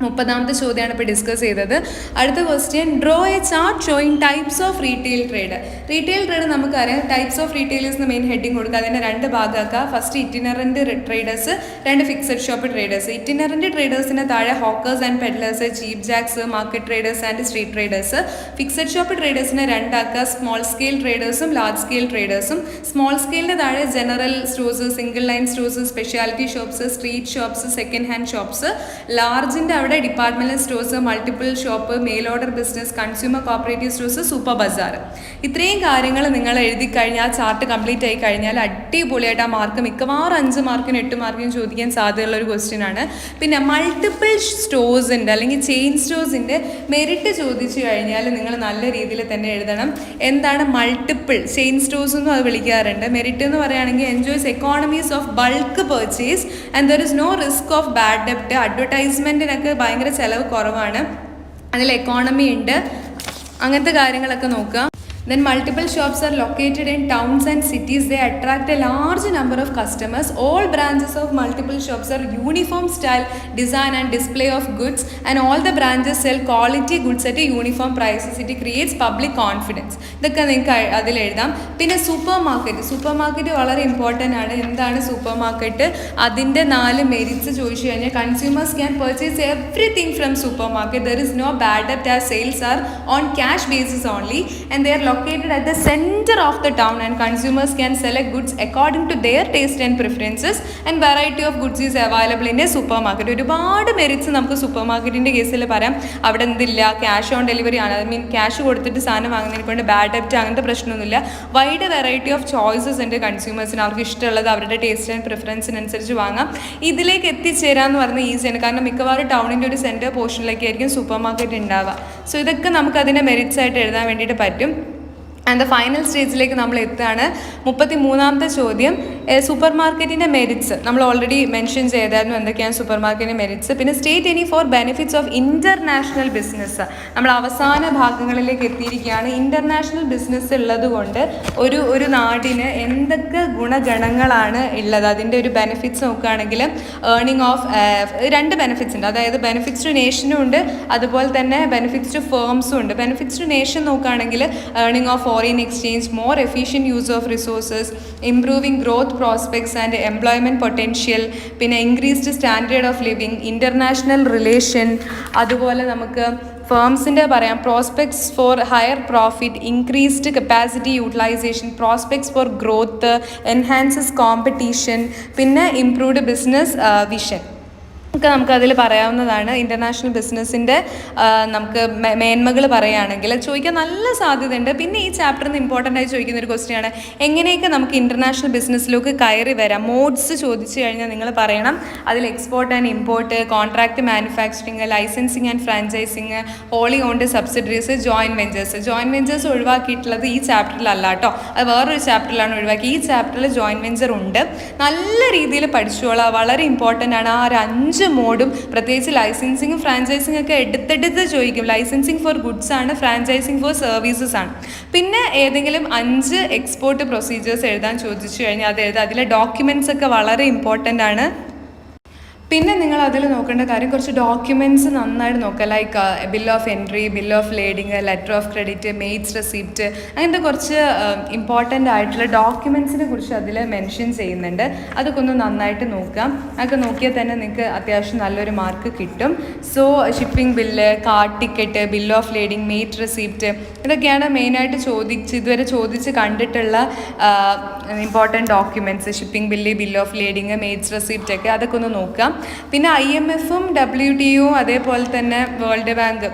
30ാമത്തെ ചോദ്യമാണ് ഇപ്പോൾ ഡിസ്കസ് ചെയ്തത്. അടുത്ത question, draw a chart showing types of retail trade. Retail trade നമുക്കറിയാം, ടൈപ്സ് ഓഫ് റീറ്റെയിലേഴ്സ് എന്ന് മെയിൻ ഹെഡിങ് കൊടുക്കുക. അതിൻ്റെ 2 ഭാഗമാക്കുക. First itinerant traders, 2 fixed shop traders. Itinerant ട്രേഡേഴ്സിൻ്റെ താഴെ hawkers and peddlers, cheap jacks, market traders and street traders. Fixed shop ട്രേഡേഴ്സിനെ 2 ആക്കുക. Small scale ട്രേഡേഴ്സും ലാർജ് സ്കെയിൽ ട്രേഡേഴ്സും. സ്മോൾ സ്കെയിലിൻ്റെ താഴെ general stores, single line stores, speciality shops, street shops, second hand shops. ലാർജിൻ്റെ അവിടെ അവിടെ departmental stores, multiple shop, mail order business, consumer cooperative stores, super bazaar. ഇത്രയും കാര്യങ്ങൾ നിങ്ങൾ എഴുതി കഴിഞ്ഞാൽ, ആ ചാർട്ട് കംപ്ലീറ്റ് ആയി കഴിഞ്ഞാൽ അടിപൊളിയായിട്ട് ആ മാർക്ക് മിക്കവാറും 5 മാർക്കിനും 8 മാർക്കിനും ചോദിക്കാൻ സാധ്യതയുള്ള ഒരു ക്വസ്റ്റ്യൻ ആണ്. പിന്നെ മൾട്ടിപ്പിൾ സ്റ്റോഴ്സിൻ്റെ അല്ലെങ്കിൽ ചെയിൻ സ്റ്റോഴ്സിൻ്റെ മെറിറ്റ് ചോദിച്ചു കഴിഞ്ഞാൽ നിങ്ങൾ നല്ല രീതിയിൽ തന്നെ എഴുതണം. എന്താണ് മൾട്ടിപ്പിൾ ചെയിൻ സ്റ്റോഴ്സ് എന്നും അത് വിളിക്കാറുണ്ട്. മെറിറ്റ് എന്ന് പറയുകയാണെങ്കിൽ enjoys economies of bulk purchase and there is no risk of bad ഡെപ്റ്റ്. അഡ്വർടൈസ്മെൻറ്റിനൊക്കെ ഭയങ്കര ചിലവ് കുറവാണ്, അതിൽ എക്കോണമി ഉണ്ട്, അങ്ങനത്തെ കാര്യങ്ങളൊക്കെ നോക്കുക. Then multiple shops are located in towns and cities. They attract a large number of customers. All branches of multiple shops are uniform style, design and display of goods, and all the branches sell quality goods at a uniform prices. It creates public confidence. ഇതൊക്കെ നിങ്ങൾക്ക് അതിൽ എഴുതാം. പിന്നെ super market വളരെ important ആണ്. എന്താണ് super market? അതിൻ്റെ 4 merits ചോദിച്ചു കഴിഞ്ഞാൽ consumers can purchase everything from super market. There is no bad ഡെപ്റ്റ് as sales are on cash basis only and they are located at the center of the town and consumers can select goods according to their taste and preferences and variety of goods is available in a supermarket. ഒരുപാട് merits നമുക്ക് super മാർക്കറ്റിൻ്റെ കേസിൽ പറയാം. അവിടെ എന്തില്ല, cash on delivery ആണ്. I mean cash കൊടുത്തിട്ട് സാധനം വാങ്ങുന്നതിനെ കൊണ്ട് ബാഡ് ഡെപ്റ്റ് അങ്ങനത്തെ പ്രശ്നമൊന്നുമില്ല. വൈഡ് വെറൈറ്റി ഓഫ് ചോയ്സസ് ഉണ്ട് കൺസ്യൂമേഴ്സിന്. അവർക്ക് ഇഷ്ടമുള്ളത് അവരുടെ ടേസ്റ്റ് ആൻഡ് പ്രിഫറൻസിനനുസരിച്ച് വാങ്ങാം. ഇതിലേക്ക് എത്തിച്ചേരാമെന്ന് പറഞ്ഞാൽ ഈസിയാണ്, കാരണം മിക്കവാറും ടൗണിൻ്റെ ഒരു സെൻറ്റർ പോർഷനിലേക്കായിരിക്കും സൂപ്പർ മാർക്കറ്റ് ഉണ്ടാവുക. സോ ഇതൊക്കെ നമുക്ക് അതിനെ മെറിറ്റ്സ് ആയിട്ട് എഴുതാൻ വേണ്ടിയിട്ട് പറ്റും. ആൻഡ് ദ ഫൈനൽ സ്റ്റേജിലേക്ക് നമ്മൾ എത്തുകയാണ്. 33ാമത്തെ ചോദ്യം, സൂപ്പർ മാർക്കറ്റിൻ്റെ മെറിറ്റ്സ് നമ്മൾ ഓൾറെഡി മെൻഷൻ ചെയ്തായിരുന്നു എന്തൊക്കെയാണ് സൂപ്പർ മാർക്കറ്റിൻ്റെ മെറിറ്റ്സ്. പിന്നെ state any four benefits of international business. നമ്മൾ അവസാന ഭാഗങ്ങളിലേക്ക് എത്തിയിരിക്കുകയാണ്. ഇൻ്റർനാഷണൽ ബിസിനസ് ഉള്ളത് കൊണ്ട് ഒരു നാടിന് എന്തൊക്കെ ഗുണഗണങ്ങളാണ് ഉള്ളത്, അതിൻ്റെ ഒരു ബെനിഫിറ്റ്സ് നോക്കുകയാണെങ്കിൽ ഏർണിംഗ് ഓഫ് 2 ബെനിഫിറ്റ്സ് ഉണ്ട്. അതായത് ബെനിഫിറ്റ്സ് ടു നേഷനും ഉണ്ട്, അതുപോലെ തന്നെ ബെനിഫിറ്റ്സ് ടു ഫേംസും ഉണ്ട്. ബെനിഫിറ്റ്സ് ടു നേഷൻ നോക്കുകയാണെങ്കിൽ earning of foreign exchange, more efficient use of resources, improving growth prospects and employment potential, പിന്നെ increased standard of living, international relation, അതുപോലെ നമുക്ക് ഫേംസിൻ്റെ പറയാം prospects for higher profit, increased capacity utilisation, prospects for growth, enhances competition, പിന്നെ improved business vision ഒക്കെ നമുക്കതിൽ പറയാവുന്നതാണ്. International ബിസിനസ്സിൻ്റെ നമുക്ക് മേന്മകൾ പറയുകയാണെങ്കിൽ ചോദിക്കാൻ നല്ല സാധ്യതയുണ്ട്. പിന്നെ ഈ ചാപ്റ്ററിൽ നിന്ന് ഇമ്പോർട്ടൻ്റ് ആയി ചോദിക്കുന്ന ഒരു ക്വസ്റ്റ്യനാണ്, എങ്ങനെയൊക്കെ നമുക്ക് ഇൻ്റർനാഷണൽ ബിസിനസ്സിലേക്ക് കയറി വരാം. മോഡ്സ് ചോദിച്ചു കഴിഞ്ഞാൽ നിങ്ങൾ പറയണം. അതിൽ export and import, contract manufacturing, licensing and franchising, wholly owned subsidiaries, joint ventures ഒഴിവാക്കിയിട്ടുള്ളത് ഈ ചാപ്റ്ററിലല്ല കേട്ടോ, അത് വേറൊരു ചാപ്റ്ററിലാണ് ഒഴിവാക്കി. ഈ ചാപ്റ്ററിൽ ജോയിൻറ്റ് വെഞ്ചർ ഉണ്ട്. നല്ല രീതിയിൽ പഠിച്ചോളാം, വളരെ ഇമ്പോർട്ടൻ്റ് ആണ്. ആ ഒരു 5 മോഡും പ്രത്യേകിച്ച് ലൈസൻസിങ്ങും ഫ്രാഞ്ചൈസിങ് ഒക്കെ എടുത്തെടുത്ത് ചോദിക്കും. ലൈസൻസിങ് ഫോർ ഗുഡ്സ് ആണ്, ഫ്രാഞ്ചൈസിങ് ഫോർ സർവീസസ് ആണ്. പിന്നെ ഏതെങ്കിലും 5 എക്സ്പോർട്ട് പ്രൊസീജിയേഴ്സ് എഴുതാൻ ചോദിച്ചു കഴിഞ്ഞാൽ അത് എഴുതാം. അതിലെ ഡോക്യുമെൻറ്റ്സ് ഒക്കെ വളരെ ഇമ്പോർട്ടൻ്റ് ആണ്. പിന്നെ നിങ്ങൾ അതിൽ നോക്കേണ്ട കാര്യം കുറച്ച് ഡോക്യുമെൻറ്റ്സ് നന്നായിട്ട് നോക്കുക. Like bill of entry, bill of lading, letter of credit, mates receipt, അങ്ങനത്തെ കുറച്ച് ഇമ്പോർട്ടൻ്റ് ആയിട്ടുള്ള ഡോക്യുമെൻറ്റ്സിനെ കുറിച്ച് അതിൽ മെൻഷൻ ചെയ്യുന്നുണ്ട്. അതൊക്കെ ഒന്ന് നന്നായിട്ട് നോക്കാം. അതൊക്കെ നോക്കിയാൽ തന്നെ നിങ്ങൾക്ക് അത്യാവശ്യം നല്ലൊരു മാർക്ക് കിട്ടും. So shipping bill, card ticket, bill of lading, made receipt, ഇതൊക്കെയാണ് മെയിനായിട്ട് ഇതുവരെ ചോദിച്ച് കണ്ടിട്ടുള്ള important documents. Shipping bill, bill of lading, mates receipt ഒക്കെ അതൊക്കെ ഒന്ന് നോക്കാം. പിന്നെ IMFും WTO അതേപോലെ തന്നെ വേൾഡ് ബാങ്ക്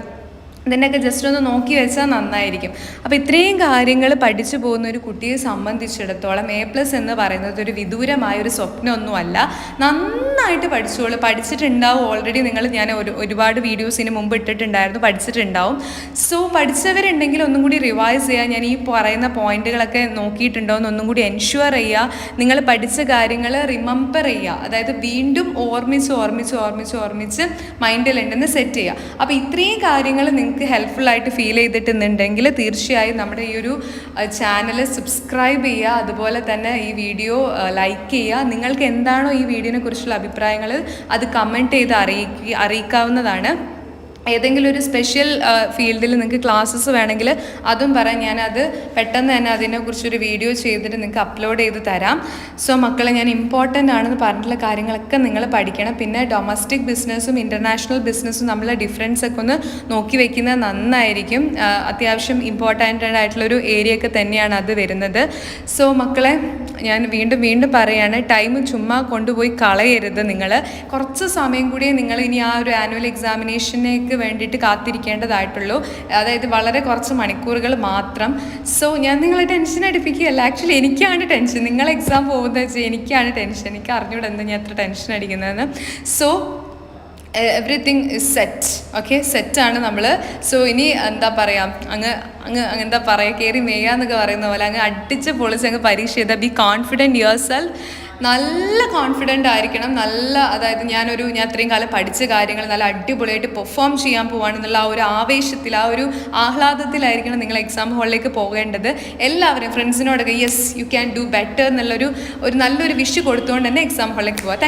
ഇതിൻ്റെയൊക്കെ ജസ്റ്റ് ഒന്ന് നോക്കി വെച്ചാൽ നന്നായിരിക്കും. അപ്പോൾ ഇത്രയും കാര്യങ്ങൾ പഠിച്ചു പോകുന്ന ഒരു കുട്ടിയെ സംബന്ധിച്ചിടത്തോളം A+ എന്ന് പറയുന്നത് ഒരു വിദൂരമായൊരു സ്വപ്നമൊന്നുമല്ല. നന്നായിട്ട് പഠിച്ചോളൂ. പഠിച്ചിട്ടുണ്ടാവും ഓൾറെഡി. ഞാൻ ഒരുപാട് വീഡിയോസിന് മുമ്പ് ഇട്ടിട്ടുണ്ടായിരുന്നു, പഠിച്ചിട്ടുണ്ടാവും. സോ പഠിച്ചവരുണ്ടെങ്കിൽ ഒന്നും കൂടി റിവൈസ് ചെയ്യുക. ഞാൻ ഈ പറയുന്ന പോയിന്റുകളൊക്കെ നോക്കിയിട്ടുണ്ടോ എന്നൊന്നും കൂടി എൻഷുവർ ചെയ്യുക. നിങ്ങൾ പഠിച്ച കാര്യങ്ങൾ റിമെമ്പർ ചെയ്യുക. അതായത് വീണ്ടും ഓർമ്മിച്ച് മൈൻഡിലുണ്ടെന്ന് സെറ്റ് ചെയ്യുക. അപ്പോൾ ഇത്രയും കാര്യങ്ങൾ നിങ്ങൾക്ക് ഹെൽപ്ഫുൾ ആയിട്ട് ഫീൽ ചെയ്തിട്ടുണ്ടെങ്കിൽ തീർച്ചയായും നമ്മുടെ ഈ ഒരു ചാനൽ സബ്സ്ക്രൈബ് ചെയ്യുക. അതുപോലെ തന്നെ ഈ വീഡിയോ ലൈക്ക് ചെയ്യുക. നിങ്ങൾക്ക് എന്താണോ ഈ വീഡിയോനെ കുറിച്ചുള്ള അഭിപ്രായങ്ങൾ അത് കമൻറ്റ് ചെയ്ത് അറിയിക്കാവുന്നതാണ്. ഏതെങ്കിലും ഒരു സ്പെഷ്യൽ ഫീൽഡിൽ നിങ്ങൾക്ക് ക്ലാസ്സസ് വേണമെങ്കിൽ അതും പറയാം. ഞാനത് പെട്ടെന്ന് തന്നെ അതിനെക്കുറിച്ചൊരു വീഡിയോ ചെയ്തിട്ട് നിങ്ങൾക്ക് അപ്ലോഡ് ചെയ്ത് തരാം. സോ മക്കളെ, ഞാൻ ഇമ്പോർട്ടൻ്റ് ആണെന്ന് പറഞ്ഞിട്ടുള്ള കാര്യങ്ങളൊക്കെ നിങ്ങൾ പഠിക്കണം. പിന്നെ ഡൊമസ്റ്റിക് ബിസിനസ്സും ഇൻ്റർനാഷണൽ ബിസിനസ്സും നമ്മളെ ഡിഫറൻസ് ഒക്കെ ഒന്ന് നോക്കി വെക്കുന്നത് നന്നായിരിക്കും. അത്യാവശ്യം ഇമ്പോർട്ടൻ്റ് ആയിട്ടുള്ളൊരു ഏരിയ ഒക്കെ തന്നെയാണ് അത് വരുന്നത്. സോ മക്കളെ, ഞാൻ വീണ്ടും പറയുകയാണ്, ടൈം ചുമ്മാ കൊണ്ടുപോയി കളയരുത്. നിങ്ങൾ കുറച്ച് സമയം കൂടിയേ നിങ്ങൾ ഇനി ആ ഒരു ആനുവൽ എക്സാമിനേഷനേക്ക് വേണ്ടിയിട്ട് കാത്തിരിക്കേണ്ടതായിട്ടുള്ളൂ. അതായത് വളരെ കുറച്ച് മണിക്കൂറുകൾ മാത്രം. സോ ഞാൻ നിങ്ങളെ ടെൻഷൻ അടിപ്പിക്കുകയല്ല. ആക്ച്വലി എനിക്കാണ് ടെൻഷൻ. നിങ്ങൾ എക്സാം പോകുന്നത് വെച്ചാൽ എനിക്കാണ് ടെൻഷൻ. എനിക്ക് അറിഞ്ഞൂടെ എന്താ ഞാൻ എത്ര ടെൻഷൻ അടിക്കുന്നതെന്ന്. So everything is set. Okay, സെറ്റാണ് നമ്മൾ. സോ ഇനി എന്താ പറയുക, അങ്ങ് എന്താ പറയുക, കയറി മേയാന്നൊക്കെ പറയുന്ന പോലെ അങ്ങ് അടിച്ച് പൊളിച്ച് അങ്ങ് പരീക്ഷ ചെയ്താൽ ബി കോൺഫിഡൻറ്റ് യുവർ സെൽഫ്. നല്ല കോൺഫിഡൻ്റ് ആയിരിക്കണം. അതായത് ഞാൻ ഇത്രയും കാലം പഠിച്ച കാര്യങ്ങൾ നല്ല അടിപൊളിയായിട്ട് പെർഫോം ചെയ്യാൻ പോവാണെന്നുള്ള ആ ഒരു ആവേശത്തിൽ, ആ ഒരു ആഹ്ലാദത്തിലായിരിക്കണം നിങ്ങൾ എക്സാം ഹാളിലേക്ക് പോകേണ്ടത്. എല്ലാവരും ഫ്രണ്ട്സിനോടൊക്കെ yes you can do better എന്നുള്ളൊരു നല്ലൊരു വിഷ് കൊടുത്തുകൊണ്ട് തന്നെ എക്സാം ഹാളിലേക്ക് പോകാം.